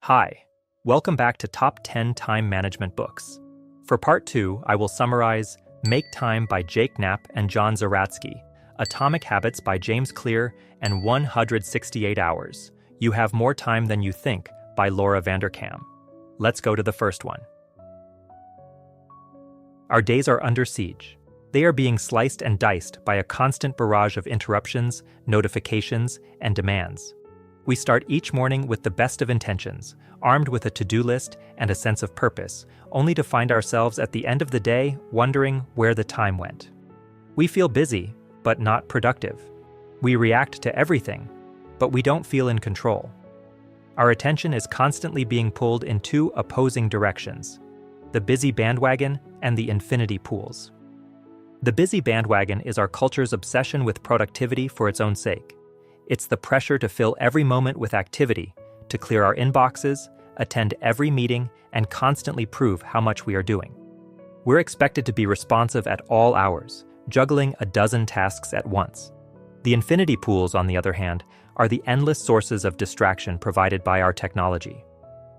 Hi, welcome back to Top 10 Time Management Books. For Part 2, I will summarize Make Time by Knapp and John Zeratsky, Atomic Habits by James Clear, and 168 Hours, You Have More Time Than You Think by Laura Vanderkam. Let's go to the first one. Our days are under siege. They are being sliced and diced by a constant barrage of interruptions, notifications, and demands. We start each morning with the best of intentions, armed with a to-do list and a sense of purpose, only to find ourselves at the end of the day wondering where the time went. We feel busy, but not productive. We react to everything, but we don't feel in control. Our attention is constantly being pulled in two opposing directions: the busy bandwagon and the infinity pools. The busy bandwagon is our culture's obsession with productivity for its own sake. It's the pressure to fill every moment with activity, to clear our inboxes, attend every meeting, and constantly prove how much we are doing. We're expected to be responsive at all hours, juggling a dozen tasks at once. The infinity pools, on the other hand, are the endless sources of distraction provided by our technology.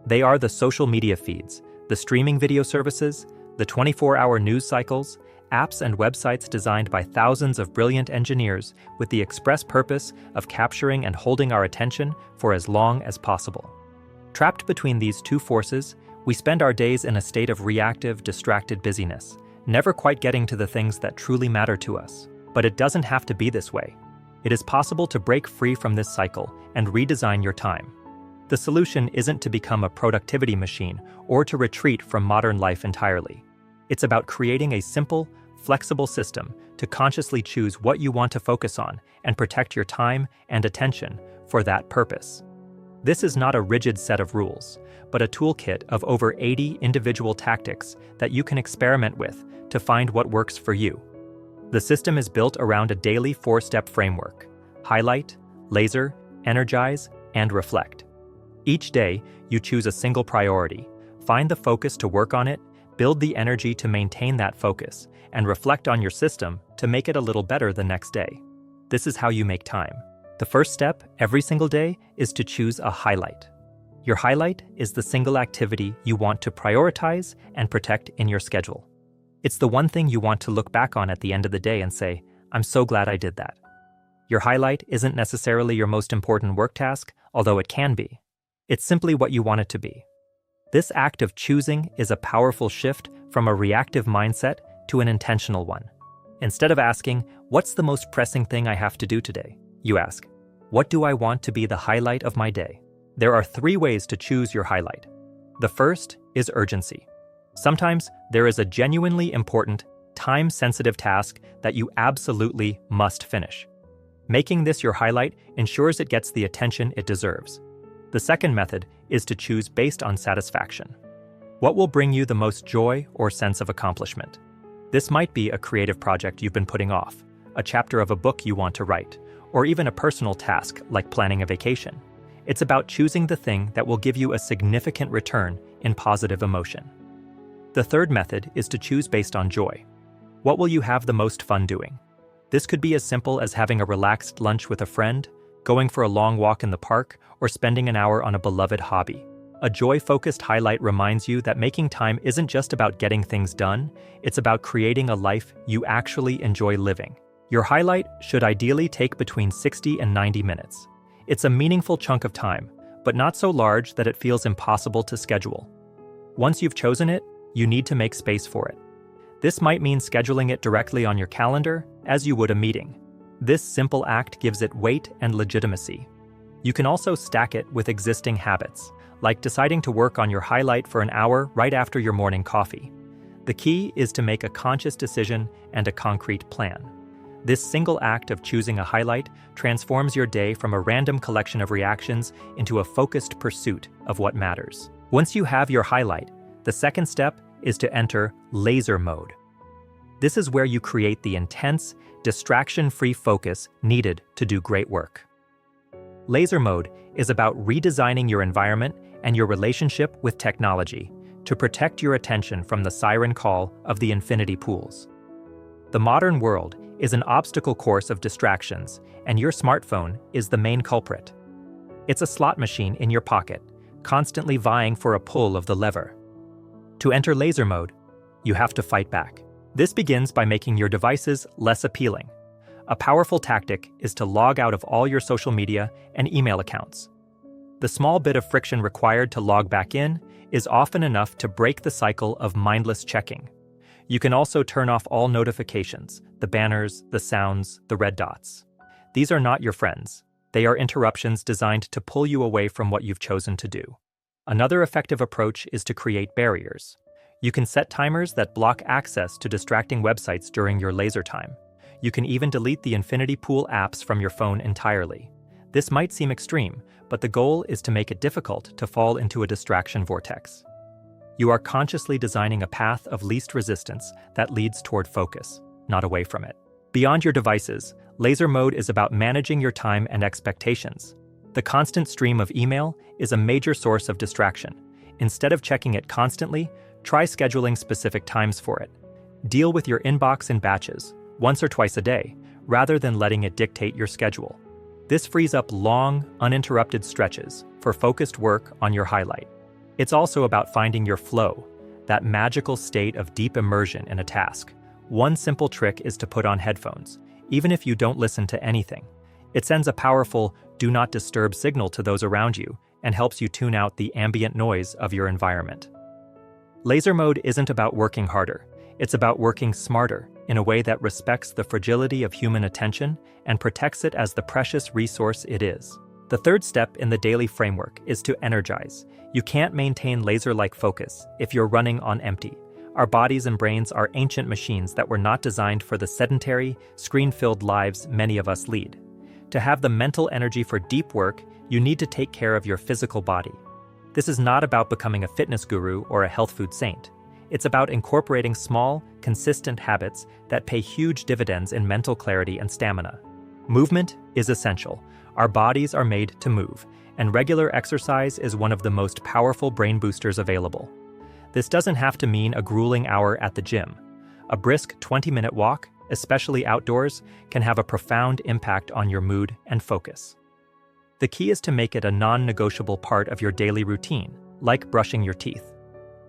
They are the social media feeds, the streaming video services, the 24-hour news cycles, apps and websites designed by thousands of brilliant engineers with the express purpose of capturing and holding our attention for as long as possible. Trapped between these two forces, we spend our days in a state of reactive, distracted busyness, never quite getting to the things that truly matter to us. But it doesn't have to be this way. It is possible to break free from this cycle and redesign your time. The solution isn't to become a productivity machine or to retreat from modern life entirely. It's about creating a simple, flexible system to consciously choose what you want to focus on and protect your time and attention for that purpose. This is not a rigid set of rules, but a toolkit of over 80 individual tactics that you can experiment with to find what works for you. The system is built around a daily 4-step framework: highlight, laser, energize, and reflect. Each day, you choose a single priority, find the focus to work on it, build the energy to maintain that focus, and reflect on your system to make it a little better the next day. This is how you make time. The first step every single day is to choose a highlight. Your highlight is the single activity you want to prioritize and protect in your schedule. It's the one thing you want to look back on at the end of the day and say, "I'm so glad I did that." Your highlight isn't necessarily your most important work task, although it can be. It's simply what you want it to be. This act of choosing is a powerful shift from a reactive mindset to an intentional one. Instead of asking, "What's the most pressing thing I have to do today?" you ask, "What do I want to be the highlight of my day?" There are 3 ways to choose your highlight. The first is urgency. Sometimes there is a genuinely important, time-sensitive task that you absolutely must finish. Making this your highlight ensures it gets the attention it deserves. The second method is to choose based on satisfaction. What will bring you the most joy or sense of accomplishment? This might be a creative project you've been putting off, a chapter of a book you want to write, or even a personal task like planning a vacation. It's about choosing the thing that will give you a significant return in positive emotion. The third method is to choose based on joy. What will you have the most fun doing? This could be as simple as having a relaxed lunch with a friend, going for a long walk in the park, or spending an hour on a beloved hobby. A joy-focused highlight reminds you that making time isn't just about getting things done, it's about creating a life you actually enjoy living. Your highlight should ideally take between 60 and 90 minutes. It's a meaningful chunk of time, but not so large that it feels impossible to schedule. Once you've chosen it, you need to make space for it. This might mean scheduling it directly on your calendar, as you would a meeting. This simple act gives it weight and legitimacy. You can also stack it with existing habits, like deciding to work on your highlight for an hour right after your morning coffee. The key is to make a conscious decision and a concrete plan. This single act of choosing a highlight transforms your day from a random collection of reactions into a focused pursuit of what matters. Once you have your highlight, the second step is to enter laser mode. This is where you create the intense, distraction-free focus needed to do great work. Laser mode is about redesigning your environment and your relationship with technology to protect your attention from the siren call of the infinity pools. The modern world is an obstacle course of distractions, and your smartphone is the main culprit. It's a slot machine in your pocket, constantly vying for a pull of the lever. To enter laser mode, you have to fight back. This begins by making your devices less appealing. A powerful tactic is to log out of all your social media and email accounts. The small bit of friction required to log back in is often enough to break the cycle of mindless checking. You can also turn off all notifications, the banners, the sounds, the red dots. These are not your friends. They are interruptions designed to pull you away from what you've chosen to do. Another effective approach is to create barriers. You can set timers that block access to distracting websites during your laser time. You can even delete the infinity pool apps from your phone entirely. This might seem extreme, but the goal is to make it difficult to fall into a distraction vortex. You are consciously designing a path of least resistance that leads toward focus, not away from it. Beyond your devices, laser mode is about managing your time and expectations. The constant stream of email is a major source of distraction. Instead of checking it constantly, try scheduling specific times for it. Deal with your inbox in batches, once or twice a day, rather than letting it dictate your schedule. This frees up long, uninterrupted stretches for focused work on your highlight. It's also about finding your flow, that magical state of deep immersion in a task. One simple trick is to put on headphones, even if you don't listen to anything. It sends a powerful do not disturb signal to those around you and helps you tune out the ambient noise of your environment. Laser mode isn't about working harder. It's about working smarter in a way that respects the fragility of human attention and protects it as the precious resource it is. The third step in the daily framework is to energize. You can't maintain laser-like focus if you're running on empty. Our bodies and brains are ancient machines that were not designed for the sedentary, screen-filled lives many of us lead. To have the mental energy for deep work, you need to take care of your physical body. This is not about becoming a fitness guru or a health food saint. It's about incorporating small, consistent habits that pay huge dividends in mental clarity and stamina. Movement is essential. Our bodies are made to move, and regular exercise is one of the most powerful brain boosters available. This doesn't have to mean a grueling hour at the gym. A brisk 20-minute walk, especially outdoors, can have a profound impact on your mood and focus. The key is to make it a non-negotiable part of your daily routine, like brushing your teeth.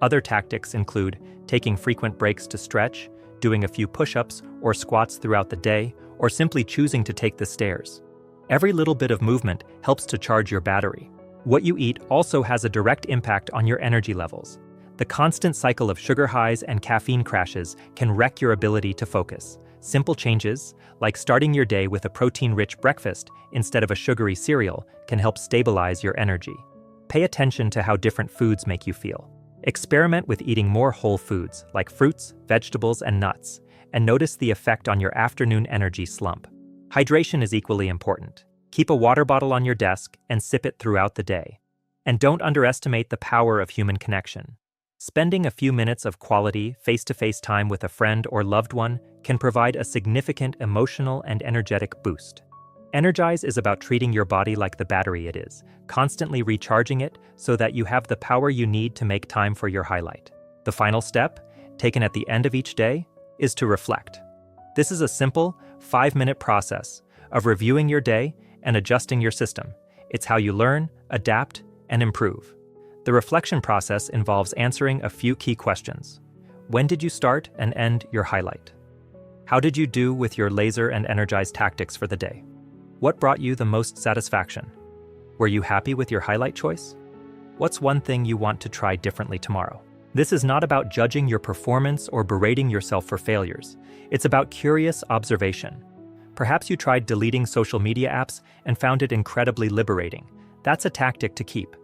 Other tactics include taking frequent breaks to stretch, doing a few push-ups or squats throughout the day, or simply choosing to take the stairs. Every little bit of movement helps to charge your battery. What you eat also has a direct impact on your energy levels. The constant cycle of sugar highs and caffeine crashes can wreck your ability to focus. Simple changes, like starting your day with a protein-rich breakfast instead of a sugary cereal, can help stabilize your energy. Pay attention to how different foods make you feel. Experiment with eating more whole foods, like fruits, vegetables, and nuts, and notice the effect on your afternoon energy slump. Hydration is equally important. Keep a water bottle on your desk and sip it throughout the day. And don't underestimate the power of human connection. Spending a few minutes of quality, face-to-face time with a friend or loved one can provide a significant emotional and energetic boost. Energize is about treating your body like the battery it is, constantly recharging it so that you have the power you need to make time for your highlight. The final step, taken at the end of each day, is to reflect. This is a simple, 5-minute process of reviewing your day and adjusting your system. It's how you learn, adapt, and improve. The reflection process involves answering a few key questions. When did you start and end your highlight? How did you do with your laser and energize tactics for the day? What brought you the most satisfaction? Were you happy with your highlight choice? What's one thing you want to try differently tomorrow? This is not about judging your performance or berating yourself for failures. It's about curious observation. Perhaps you tried deleting social media apps and found it incredibly liberating. That's a tactic to keep.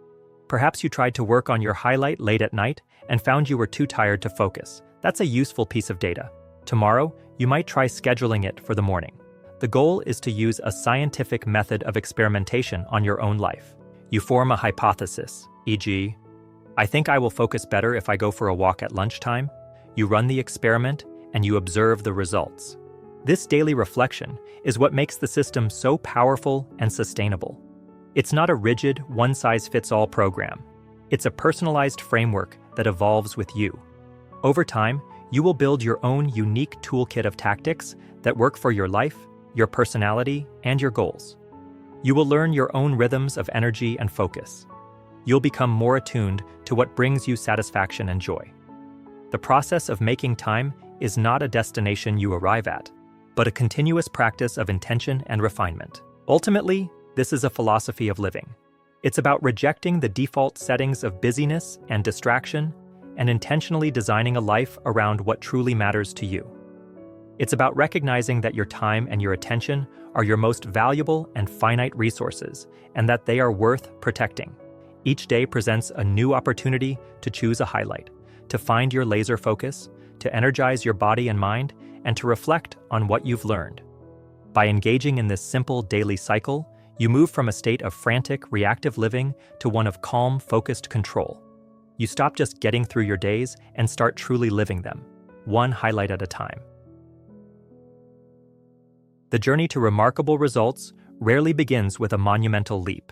Perhaps you tried to work on your highlight late at night and found you were too tired to focus. That's a useful piece of data. Tomorrow, you might try scheduling it for the morning. The goal is to use a scientific method of experimentation on your own life. You form a hypothesis, e.g., I think I will focus better if I go for a walk at lunchtime. You run the experiment and you observe the results. This daily reflection is what makes the system so powerful and sustainable. It's not a rigid, one-size-fits-all program. It's a personalized framework that evolves with you. Over time, you will build your own unique toolkit of tactics that work for your life, your personality, and your goals. You will learn your own rhythms of energy and focus. you'll become more attuned to what brings you satisfaction and joy. The process of making time is not a destination you arrive at, but a continuous practice of intention and refinement. Ultimately, this is a philosophy of living. It's about rejecting the default settings of busyness and distraction and intentionally designing a life around what truly matters to you. It's about recognizing that your time and your attention are your most valuable and finite resources, and that they are worth protecting. Each day presents a new opportunity to choose a highlight, to find your laser focus, to energize your body and mind, and to reflect on what you've learned. By engaging in this simple daily cycle, you move from a state of frantic, reactive living to one of calm, focused control. You stop just getting through your days and start truly living them, one highlight at a time. The journey to remarkable results rarely begins with a monumental leap.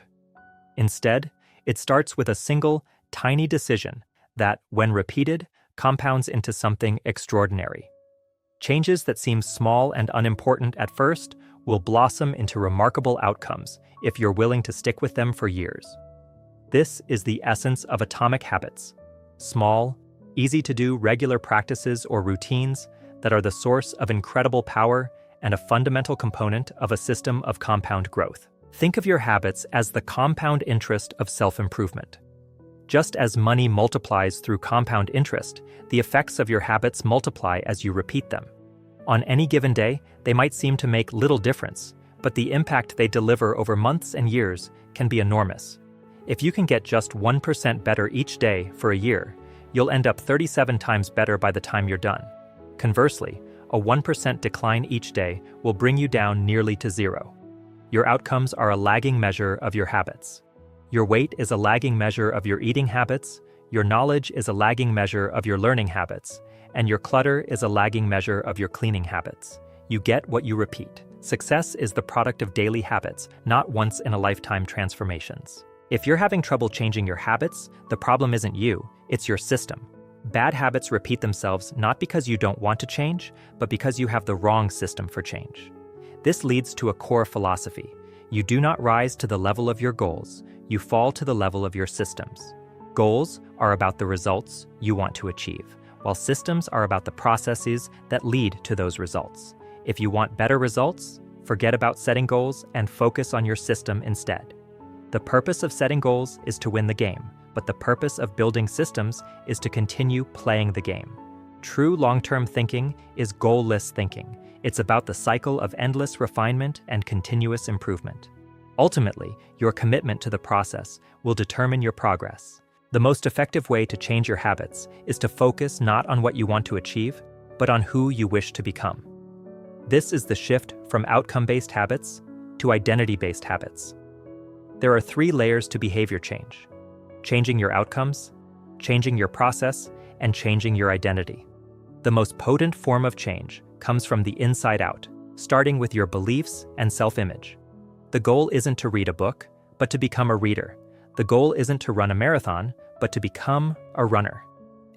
Instead, it starts with a single, tiny decision that, when repeated, compounds into something extraordinary. Changes that seem small and unimportant at first will blossom into remarkable outcomes if you're willing to stick with them for years. This is the essence of atomic habits: small, easy-to-do regular practices or routines that are the source of incredible power and a fundamental component of a system of compound growth. Think of your habits as the compound interest of self-improvement. Just as money multiplies through compound interest, the effects of your habits multiply as you repeat them. On any given day, they might seem to make little difference, but the impact they deliver over months and years can be enormous. If you can get just 1% better each day for a year, you'll end up 37 times better by the time you're done. Conversely, a 1% decline each day will bring you down nearly to zero. Your outcomes are a lagging measure of your habits. Your weight is a lagging measure of your eating habits, your knowledge is a lagging measure of your learning habits, and your clutter is a lagging measure of your cleaning habits. You get what you repeat. Success is the product of daily habits, not once-in-a-lifetime transformations. If you're having trouble changing your habits, the problem isn't you, it's your system. Bad habits repeat themselves not because you don't want to change, but because you have the wrong system for change. This leads to a core philosophy. You do not rise to the level of your goals, you fall to the level of your systems. Goals are about the results you want to achieve, while systems are about the processes that lead to those results. If you want better results, forget about setting goals and focus on your system instead. The purpose of setting goals is to win the game, but the purpose of building systems is to continue playing the game. True long-term thinking is goal-less thinking. It's about the cycle of endless refinement and continuous improvement. Ultimately, your commitment to the process will determine your progress. The most effective way to change your habits is to focus not on what you want to achieve, but on who you wish to become. This is the shift from outcome-based habits to identity-based habits. There are 3 layers to behavior change: changing your outcomes, changing your process, and changing your identity. The most potent form of change comes from the inside out, starting with your beliefs and self-image. The goal isn't to read a book, but to become a reader. The goal isn't to run a marathon, but to become a runner.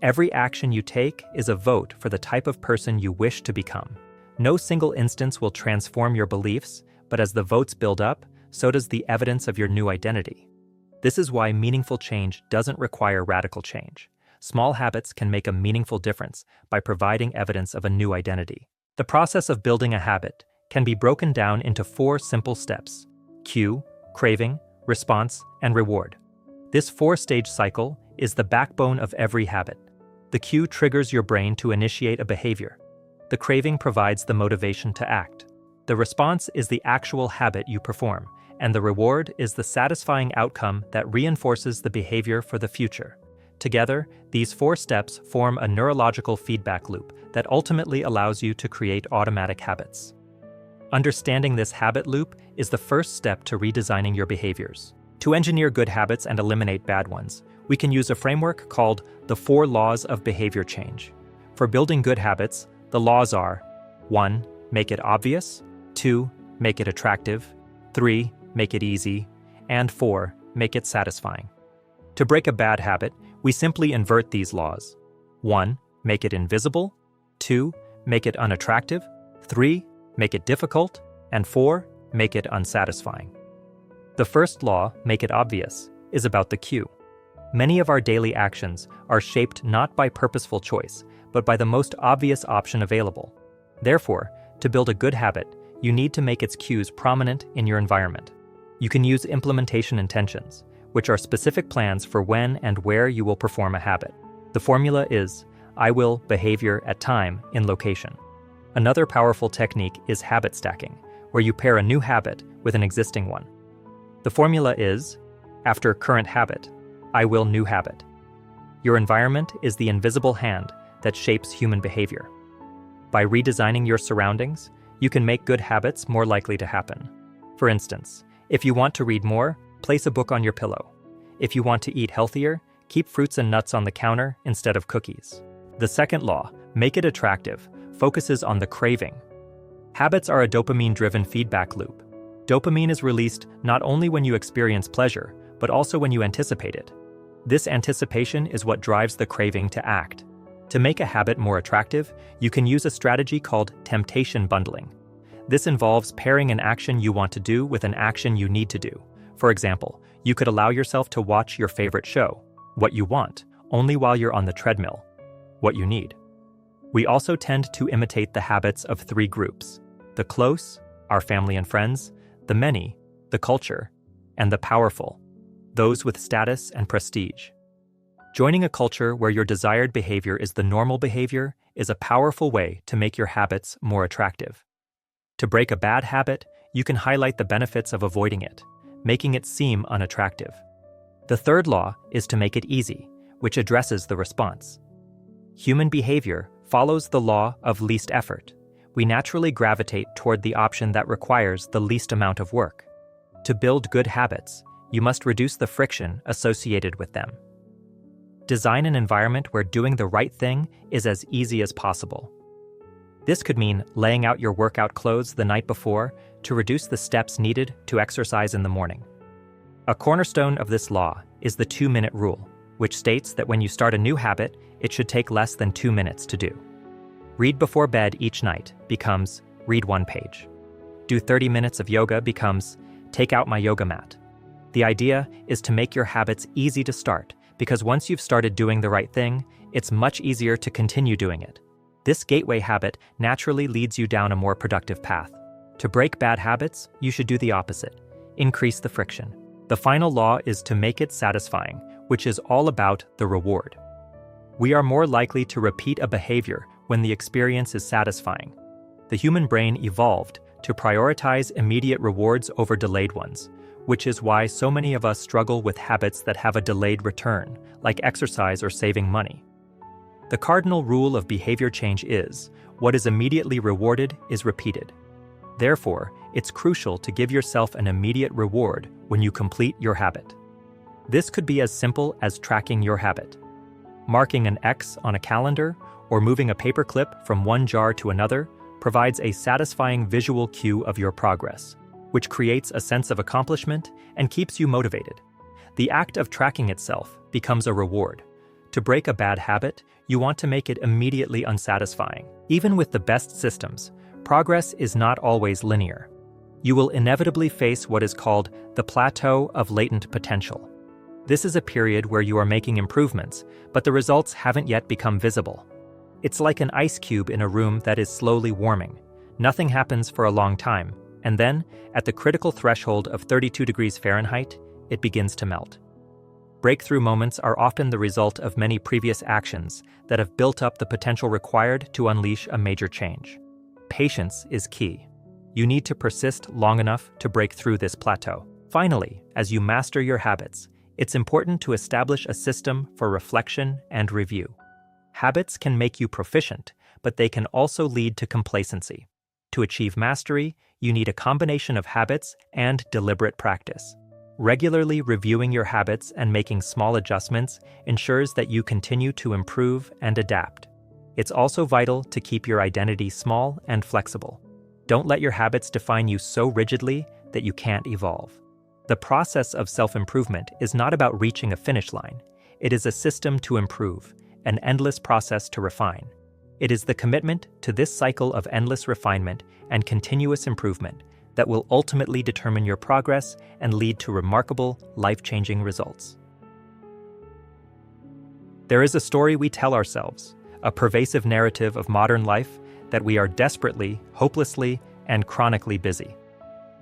Every action you take is a vote for the type of person you wish to become. No single instance will transform your beliefs, but as the votes build up, so does the evidence of your new identity. This is why meaningful change doesn't require radical change. Small habits can make a meaningful difference by providing evidence of a new identity. The process of building a habit can be broken down into 4 simple steps: cue, craving, response, and reward. This 4-stage cycle is the backbone of every habit. The cue triggers your brain to initiate a behavior. The craving provides the motivation to act. The response is the actual habit you perform, and the reward is the satisfying outcome that reinforces the behavior for the future. Together, these 4 steps form a neurological feedback loop that ultimately allows you to create automatic habits. Understanding this habit loop is the first step to redesigning your behaviors. To engineer good habits and eliminate bad ones, we can use a framework called the 4 laws of behavior change. For building good habits, the laws are: 1. Make it obvious. 2. Make it attractive. 3. Make it easy. And 4. Make it satisfying. To break a bad habit, we simply invert these laws. 1. Make it invisible. 2. Make it unattractive. 3. Make it difficult. And 4. Make it unsatisfying. The first law, make it obvious, is about the cue. Many of our daily actions are shaped not by purposeful choice, but by the most obvious option available. Therefore, to build a good habit, you need to make its cues prominent in your environment. You can use implementation intentions, which are specific plans for when and where you will perform a habit. The formula is I will behavior at time in location. Another powerful technique is habit stacking, where you pair a new habit with an existing one. The formula is after current habit, I will new habit. Your environment is the invisible hand that shapes human behavior. By redesigning your surroundings, you can make good habits more likely to happen. For instance, if you want to read more, place a book on your pillow. If you want to eat healthier, keep fruits and nuts on the counter instead of cookies. The second law, make it attractive, focuses on the craving. Habits are a dopamine-driven feedback loop. Dopamine is released not only when you experience pleasure, but also when you anticipate it. This anticipation is what drives the craving to act. To make a habit more attractive, you can use a strategy called temptation bundling. This involves pairing an action you want to do with an action you need to do. For example, you could allow yourself to watch your favorite show, what you want, only while you're on the treadmill, what you need. We also tend to imitate the habits of three groups: the close, our family and friends; the many, the culture; and the powerful, those with status and prestige. Joining a culture where your desired behavior is the normal behavior is a powerful way to make your habits more attractive. To break a bad habit, you can highlight the benefits of avoiding it, making it seem unattractive. The third law is to make it easy, which addresses the response. Human behavior follows the law of least effort. We naturally gravitate toward the option that requires the least amount of work. To build good habits, you must reduce the friction associated with them. Design an environment where doing the right thing is as easy as possible. This could mean laying out your workout clothes the night before to reduce the steps needed to exercise in the morning. A cornerstone of this law is the 2-minute rule, which states that when you start a new habit, it should take less than 2 minutes to do. Read before bed each night becomes read 1 page. Do 30 minutes of yoga becomes take out my yoga mat. The idea is to make your habits easy to start, because once you've started doing the right thing, it's much easier to continue doing it. This gateway habit naturally leads you down a more productive path. To break bad habits, you should do the opposite: increase the friction. The final law is to make it satisfying, which is all about the reward. We are more likely to repeat a behavior when the experience is satisfying. The human brain evolved to prioritize immediate rewards over delayed ones, which is why so many of us struggle with habits that have a delayed return, like exercise or saving money. The cardinal rule of behavior change is, what is immediately rewarded is repeated. Therefore, it's crucial to give yourself an immediate reward when you complete your habit. This could be as simple as tracking your habit. Marking an X on a calendar or moving a paperclip from one jar to another provides a satisfying visual cue of your progress, which creates a sense of accomplishment and keeps you motivated. The act of tracking itself becomes a reward. To break a bad habit, you want to make it immediately unsatisfying. Even with the best systems, progress is not always linear. You will inevitably face what is called the plateau of latent potential. This is a period where you are making improvements, but the results haven't yet become visible. It's like an ice cube in a room that is slowly warming. Nothing happens for a long time, and then, at the critical threshold of 32 degrees Fahrenheit, it begins to melt. Breakthrough moments are often the result of many previous actions that have built up the potential required to unleash a major change. Patience is key. You need to persist long enough to break through this plateau. Finally, as you master your habits, it's important to establish a system for reflection and review. Habits can make you proficient, but they can also lead to complacency. To achieve mastery, you need a combination of habits and deliberate practice. Regularly reviewing your habits and making small adjustments ensures that you continue to improve and adapt. It's also vital to keep your identity small and flexible. Don't let your habits define you so rigidly that you can't evolve. The process of self-improvement is not about reaching a finish line. It is a system to improve, an endless process to refine. It is the commitment to this cycle of endless refinement and continuous improvement that will ultimately determine your progress and lead to remarkable, life-changing results. There is a story we tell ourselves, a pervasive narrative of modern life that we are desperately, hopelessly, and chronically busy.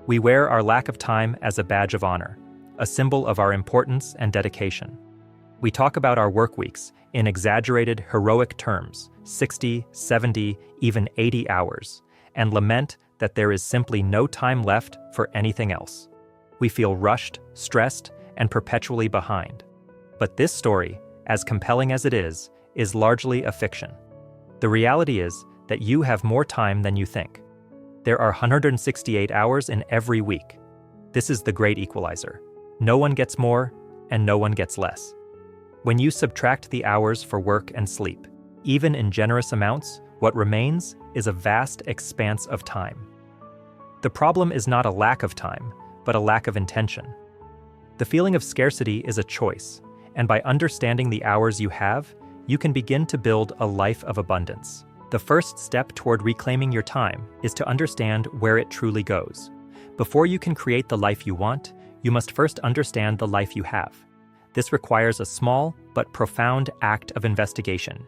We wear our lack of time as a badge of honor, a symbol of our importance and dedication. We talk about our work weeks in exaggerated, heroic terms, 60, 70, even 80 hours, and lament that there is simply no time left for anything else. We feel rushed, stressed, and perpetually behind. But this story, as compelling as it is largely a fiction. The reality is that you have more time than you think. There are 168 hours in every week. This is the great equalizer. No one gets more, and no one gets less. When you subtract the hours for work and sleep, even in generous amounts, what remains is a vast expanse of time. The problem is not a lack of time, but a lack of intention. The feeling of scarcity is a choice, and by understanding the hours you have, you can begin to build a life of abundance. The first step toward reclaiming your time is to understand where it truly goes. Before you can create the life you want, you must first understand the life you have. This requires a small but profound act of investigation.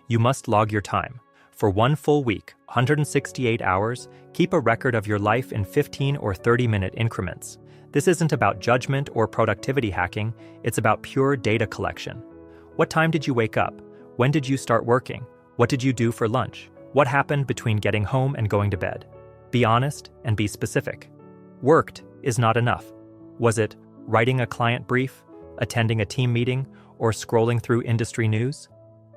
You must log your time. For one full week, 168 hours, keep a record of your life in 15 or 30-minute increments. This isn't about judgment or productivity hacking, it's about pure data collection. What time did you wake up? When did you start working? What did you do for lunch? What happened between getting home and going to bed? Be honest and be specific. Worked is not enough. Was it writing a client brief, attending a team meeting, or scrolling through industry news?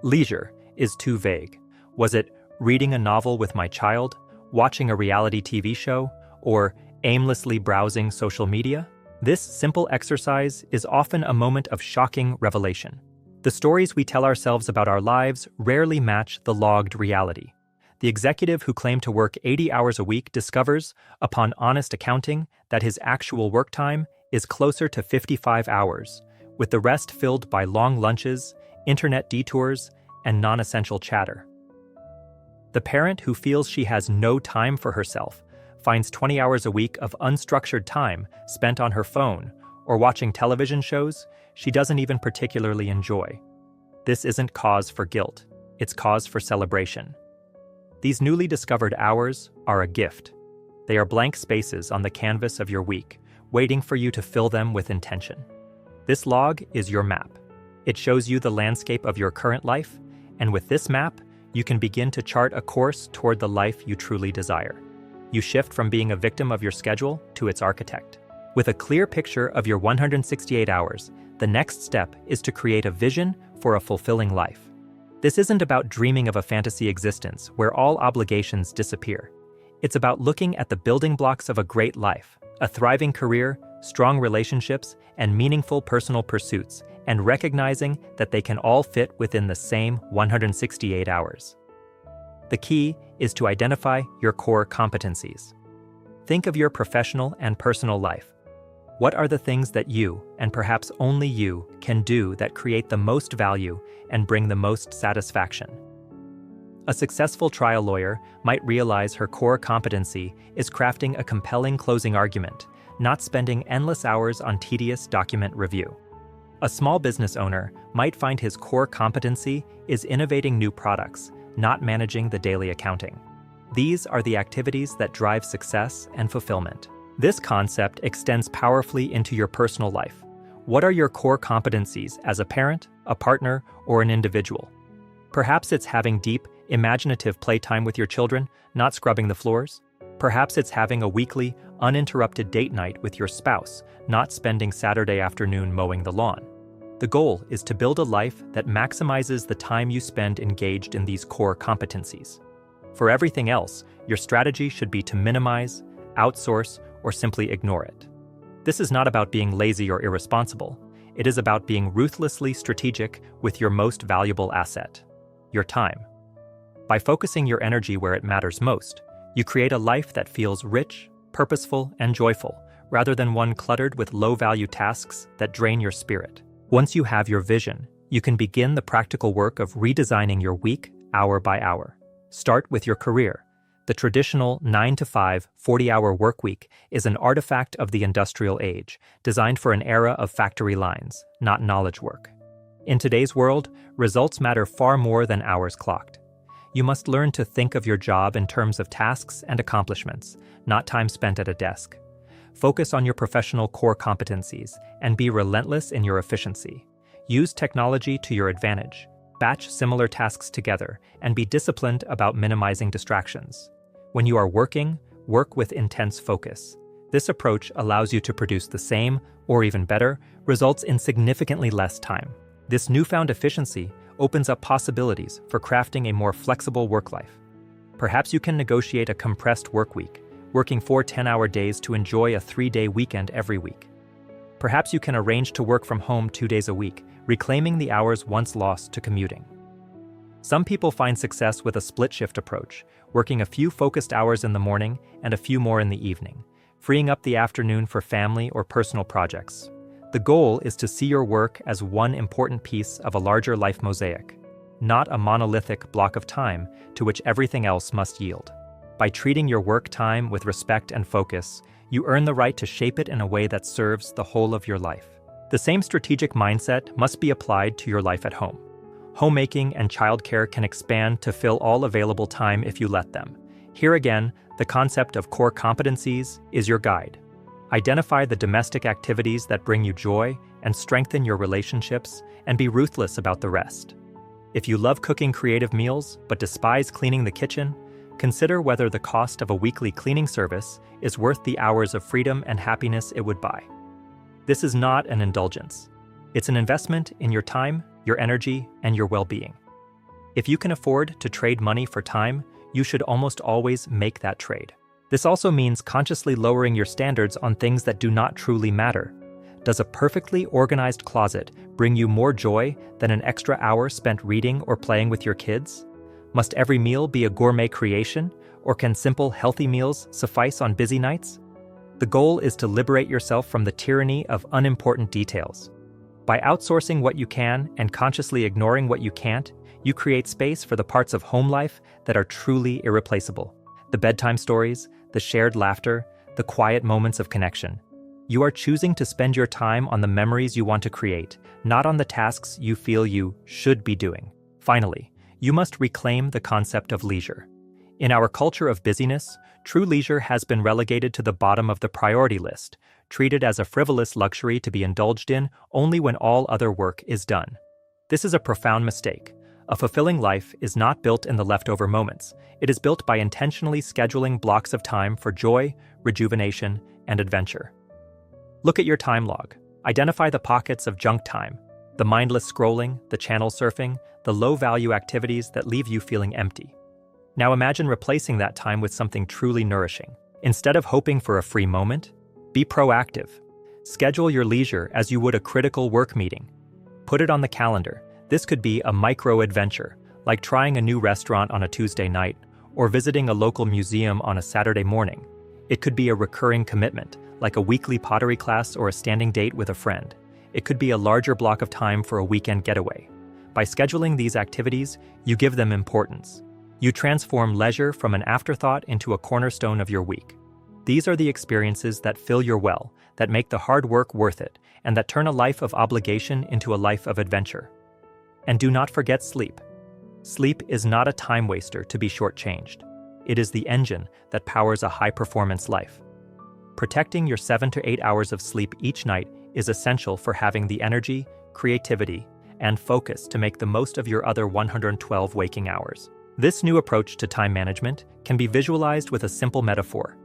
Leisure is too vague. Was it reading a novel with my child, watching a reality TV show, or aimlessly browsing social media? This simple exercise is often a moment of shocking revelation. The stories we tell ourselves about our lives rarely match the logged reality. The executive who claimed to work 80 hours a week discovers, upon honest accounting, that his actual work time is closer to 55 hours, with the rest filled by long lunches, internet detours, and non-essential chatter. The parent who feels she has no time for herself finds 20 hours a week of unstructured time spent on her phone or watching television shows she doesn't even particularly enjoy. This isn't cause for guilt, it's cause for celebration. These newly discovered hours are a gift. They are blank spaces on the canvas of your week, waiting for you to fill them with intention. This log is your map. It shows you the landscape of your current life, and with this map, you can begin to chart a course toward the life you truly desire. You shift from being a victim of your schedule to its architect. With a clear picture of your 168 hours, the next step is to create a vision for a fulfilling life. This isn't about dreaming of a fantasy existence where all obligations disappear. It's about looking at the building blocks of a great life, a thriving career, strong relationships, and meaningful personal pursuits, and recognizing that they can all fit within the same 168 hours. The key is to identify your core competencies. Think of your professional and personal life. What are the things that you, and perhaps only you, can do that create the most value and bring the most satisfaction? A successful trial lawyer might realize her core competency is crafting a compelling closing argument, not spending endless hours on tedious document review. A small business owner might find his core competency is innovating new products, not managing the daily accounting. These are the activities that drive success and fulfillment. This concept extends powerfully into your personal life. What are your core competencies as a parent, a partner, or an individual? Perhaps it's having deep, imaginative playtime with your children, not scrubbing the floors. Perhaps it's having a weekly, uninterrupted date night with your spouse, not spending Saturday afternoon mowing the lawn. The goal is to build a life that maximizes the time you spend engaged in these core competencies. For everything else, your strategy should be to minimize, outsource, or simply ignore it. This is not about being lazy or irresponsible. It is about being ruthlessly strategic with your most valuable asset, your time. By focusing your energy where it matters most, you create a life that feels rich, purposeful, and joyful, rather than one cluttered with low-value tasks that drain your spirit. Once you have your vision, you can begin the practical work of redesigning your week, hour by hour. Start with your career. The traditional 9-to-5, 40-hour workweek is an artifact of the industrial age, designed for an era of factory lines, not knowledge work. In today's world, results matter far more than hours clocked. You must learn to think of your job in terms of tasks and accomplishments, not time spent at a desk. Focus on your professional core competencies and be relentless in your efficiency. Use technology to your advantage. Batch similar tasks together and be disciplined about minimizing distractions. When you are working, work with intense focus. This approach allows you to produce the same, or even better, results in significantly less time. This newfound efficiency opens up possibilities for crafting a more flexible work life. Perhaps you can negotiate a compressed work week, working 4 10-hour days to enjoy a 3-day weekend every week. Perhaps you can arrange to work from home 2 days a week, reclaiming the hours once lost to commuting. Some people find success with a split-shift approach, working a few focused hours in the morning and a few more in the evening, freeing up the afternoon for family or personal projects. The goal is to see your work as one important piece of a larger life mosaic, not a monolithic block of time to which everything else must yield. By treating your work time with respect and focus, you earn the right to shape it in a way that serves the whole of your life. The same strategic mindset must be applied to your life at home. Homemaking and childcare can expand to fill all available time if you let them. Here again, the concept of core competencies is your guide. Identify the domestic activities that bring you joy and strengthen your relationships, and be ruthless about the rest. If you love cooking creative meals but despise cleaning the kitchen, consider whether the cost of a weekly cleaning service is worth the hours of freedom and happiness it would buy. This is not an indulgence. It's an investment in your time, your energy, and your well-being. If you can afford to trade money for time, you should almost always make that trade. This also means consciously lowering your standards on things that do not truly matter. Does a perfectly organized closet bring you more joy than an extra hour spent reading or playing with your kids? Must every meal be a gourmet creation, or can simple, healthy meals suffice on busy nights? The goal is to liberate yourself from the tyranny of unimportant details. By outsourcing what you can and consciously ignoring what you can't, you create space for the parts of home life that are truly irreplaceable. The bedtime stories, the shared laughter, the quiet moments of connection. You are choosing to spend your time on the memories you want to create, not on the tasks you feel you should be doing. Finally, you must reclaim the concept of leisure. In our culture of busyness, true leisure has been relegated to the bottom of the priority list, treated as a frivolous luxury to be indulged in only when all other work is done. This is a profound mistake. A fulfilling life is not built in the leftover moments. It is built by intentionally scheduling blocks of time for joy, rejuvenation, and adventure. Look at your time log. Identify the pockets of junk time, the mindless scrolling, the channel surfing, the low-value activities that leave you feeling empty. Now imagine replacing that time with something truly nourishing. Instead of hoping for a free moment, be proactive. Schedule your leisure as you would a critical work meeting. Put it on the calendar. This could be a micro-adventure, like trying a new restaurant on a Tuesday night or visiting a local museum on a Saturday morning. It could be a recurring commitment, like a weekly pottery class or a standing date with a friend. It could be a larger block of time for a weekend getaway. By scheduling these activities, you give them importance. You transform leisure from an afterthought into a cornerstone of your week. These are the experiences that fill your well, that make the hard work worth it, and that turn a life of obligation into a life of adventure. And do not forget sleep. Sleep is not a time waster to be shortchanged. It is the engine that powers a high-performance life. Protecting your 7 to 8 hours of sleep each night is essential for having the energy, creativity, and focus to make the most of your other 112 waking hours. This new approach to time management can be visualized with a simple metaphor.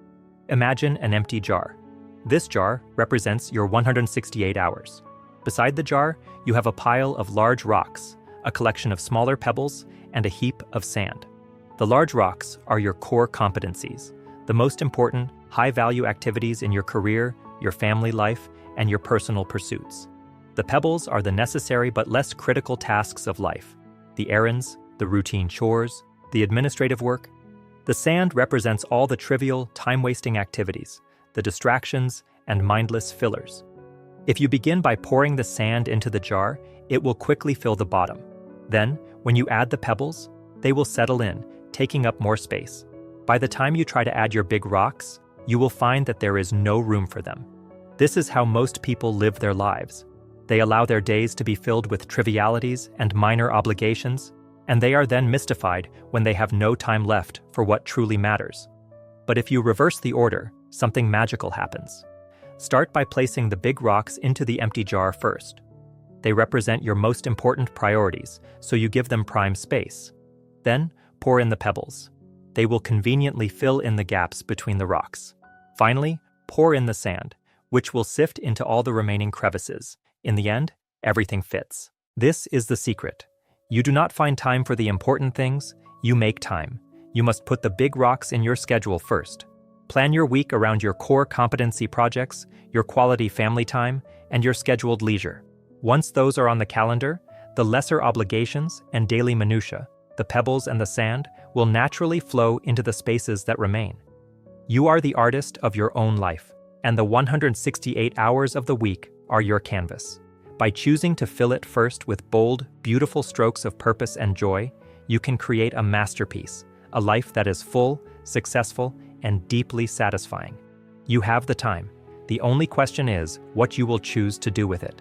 Imagine an empty jar. This jar represents your 168 hours. Beside the jar, you have a pile of large rocks, a collection of smaller pebbles, and a heap of sand. The large rocks are your core competencies, the most important, high-value activities in your career, your family life, and your personal pursuits. The pebbles are the necessary but less critical tasks of life, the errands, the routine chores, the administrative work. The sand represents all the trivial, time-wasting activities, the distractions, and mindless fillers. If you begin by pouring the sand into the jar, it will quickly fill the bottom. Then, when you add the pebbles, they will settle in, taking up more space. By the time you try to add your big rocks, you will find that there is no room for them. This is how most people live their lives. They allow their days to be filled with trivialities and minor obligations, and they are then mystified when they have no time left for what truly matters. But if you reverse the order, something magical happens. Start by placing the big rocks into the empty jar first. They represent your most important priorities, so you give them prime space. Then, pour in the pebbles. They will conveniently fill in the gaps between the rocks. Finally, pour in the sand, which will sift into all the remaining crevices. In the end, everything fits. This is the secret. You do not find time for the important things, you make time. You must put the big rocks in your schedule first. Plan your week around your core competency projects, your quality family time, and your scheduled leisure. Once those are on the calendar, the lesser obligations and daily minutiae, the pebbles and the sand, will naturally flow into the spaces that remain. You are the artist of your own life, and the 168 hours of the week are your canvas. By choosing to fill it first with bold, beautiful strokes of purpose and joy, you can create a masterpiece, a life that is full, successful, and deeply satisfying. You have the time. The only question is what you will choose to do with it.